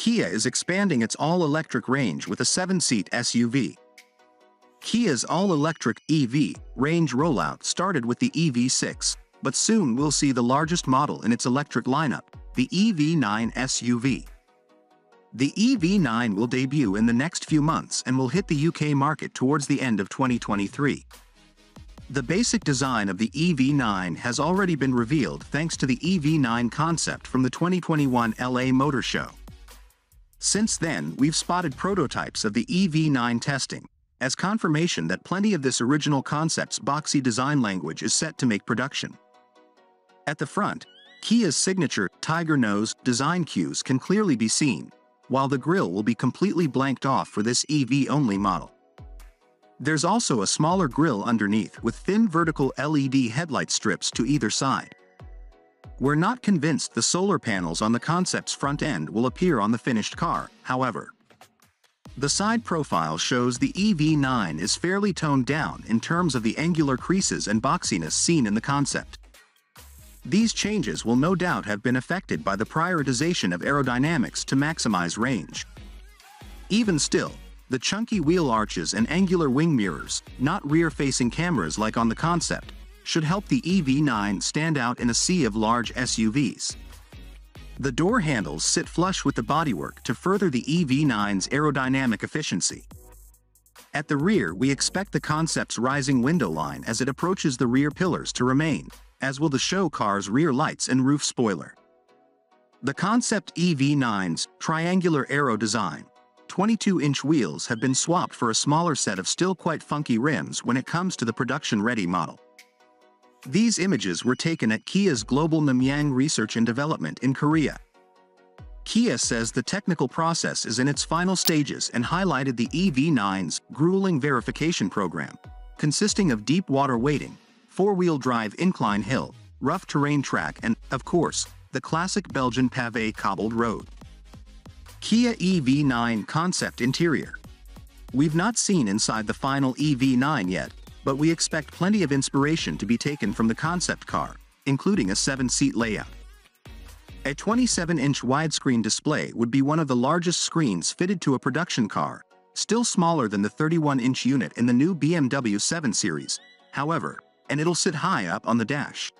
Kia is expanding its all-electric range with a 7-seat SUV. Kia's all-electric EV range rollout started with the EV6, but soon we'll see the largest model in its electric lineup, the EV9 SUV. The EV9 will debut in the next few months and will hit the UK market towards the end of 2023. The basic design of the EV9 has already been revealed thanks to the EV9 Concept from the 2021 LA Motor Show. Since then, we've spotted prototypes of the EV9 testing, as confirmation that plenty of this original concept's boxy design language is set to make production. At the front, Kia's signature tiger nose design cues can clearly be seen, while the grille will be completely blanked off for this EV-only model. There's also a smaller grille underneath with thin vertical LED headlight strips to either side. We're not convinced the solar panels on the concept's front end will appear on the finished car, however. The side profile shows the EV9 is fairly toned down in terms of the angular creases and boxiness seen in the concept. These changes will no doubt have been affected by the prioritization of aerodynamics to maximize range. Even still, the chunky wheel arches and angular wing mirrors, not rear-facing cameras like on the concept, should help the EV9 stand out in a sea of large SUVs. The door handles sit flush with the bodywork to further the EV9's aerodynamic efficiency. At the rear, we expect the concept's rising window line as it approaches the rear pillars to remain, as will the show car's rear lights and roof spoiler. The concept EV9's triangular aero design, 22-inch wheels have been swapped for a smaller set of still quite funky rims when it comes to the production-ready model. These images were taken at Kia's Global Namyang Research and Development in Korea. Kia says the technical process is in its final stages and highlighted the EV9's grueling verification program, consisting of deep water wading, four-wheel drive incline hill, rough terrain track and, of course, the classic Belgian pavé cobbled road. Kia EV9 Concept Interior. We've not seen inside the final EV9 yet, but we expect plenty of inspiration to be taken from the concept car, including a 7-seat layout. A 27-inch widescreen display would be one of the largest screens fitted to a production car, still smaller than the 31-inch unit in the new BMW 7 Series, however, and it'll sit high up on the dash.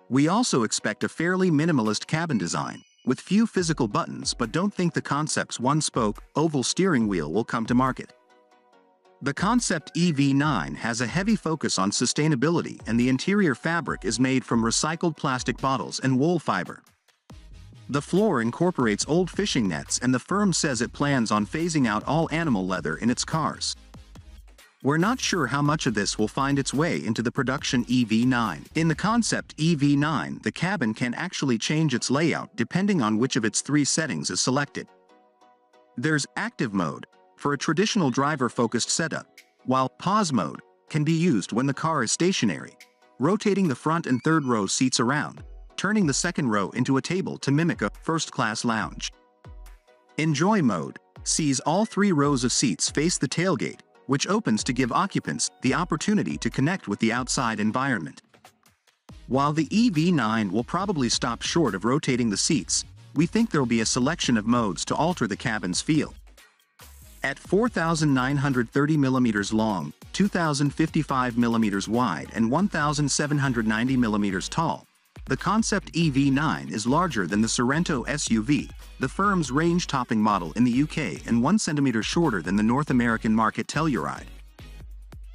We also expect a fairly minimalist cabin design, with few physical buttons, but don't think the concept's one-spoke, oval steering wheel will come to market. The concept EV9 has a heavy focus on sustainability, and the interior fabric is made from recycled plastic bottles and wool fiber. The floor incorporates old fishing nets, and the firm says it plans on phasing out all animal leather in its cars. We're not sure how much of this will find its way into the production EV9. In the concept EV9, the cabin can actually change its layout depending on which of its 3 settings is selected. There's active mode, for a traditional driver-focused setup, while pause mode can be used when the car is stationary, rotating the front and third row seats around, turning the second row into a table to mimic a first-class lounge. Enjoy mode sees all 3 rows of seats face the tailgate, which opens to give occupants the opportunity to connect with the outside environment. While the EV9 will probably stop short of rotating the seats, we think there'll be a selection of modes to alter the cabin's feel. At 4,930 mm long, 2,055 mm wide and 1,790 mm tall, the concept EV9 is larger than the Sorento SUV, the firm's range-topping model in the UK, and 1 centimeter shorter than the North American market Telluride.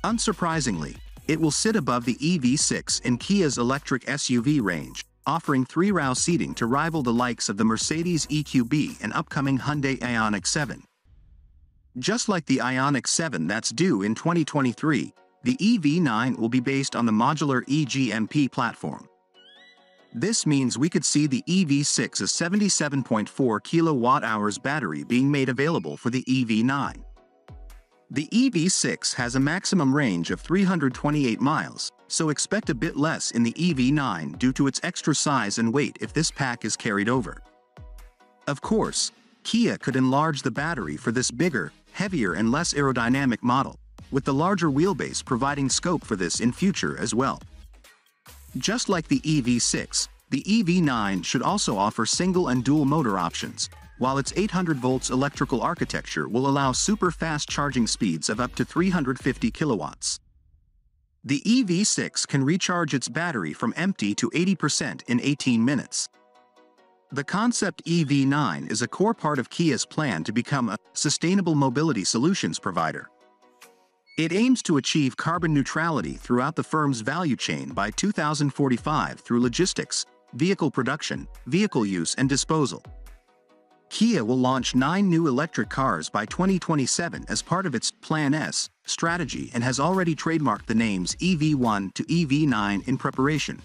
Unsurprisingly, it will sit above the EV6 in Kia's electric SUV range, offering 3-row seating to rival the likes of the Mercedes EQB and upcoming Hyundai Ioniq 7. Just like the Ioniq 7 that's due in 2023, the EV9 will be based on the modular EGMP platform. This means we could see the EV6's 77.4 kWh battery being made available for the EV9. The EV6 has a maximum range of 328 miles, so expect a bit less in the EV9 due to its extra size and weight if this pack is carried over. Of course, Kia could enlarge the battery for this bigger, heavier and less aerodynamic model, with the larger wheelbase providing scope for this in future as well. Just like the EV6, the EV9 should also offer single and dual motor options, while its 800 volts electrical architecture will allow super fast charging speeds of up to 350 kilowatts. The EV6 can recharge its battery from empty to 80% in 18 minutes. The Concept EV9 is a core part of Kia's plan to become a sustainable mobility solutions provider. It aims to achieve carbon neutrality throughout the firm's value chain by 2045 through logistics, vehicle production, vehicle use and disposal. Kia will launch 9 new electric cars by 2027 as part of its Plan S strategy and has already trademarked the names EV1 to EV9 in preparation.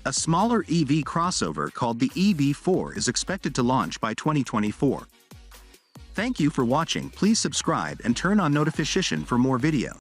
A smaller EV crossover called the EV4 is expected to launch by 2024. Thank you for watching. Please subscribe and turn on notification for more video.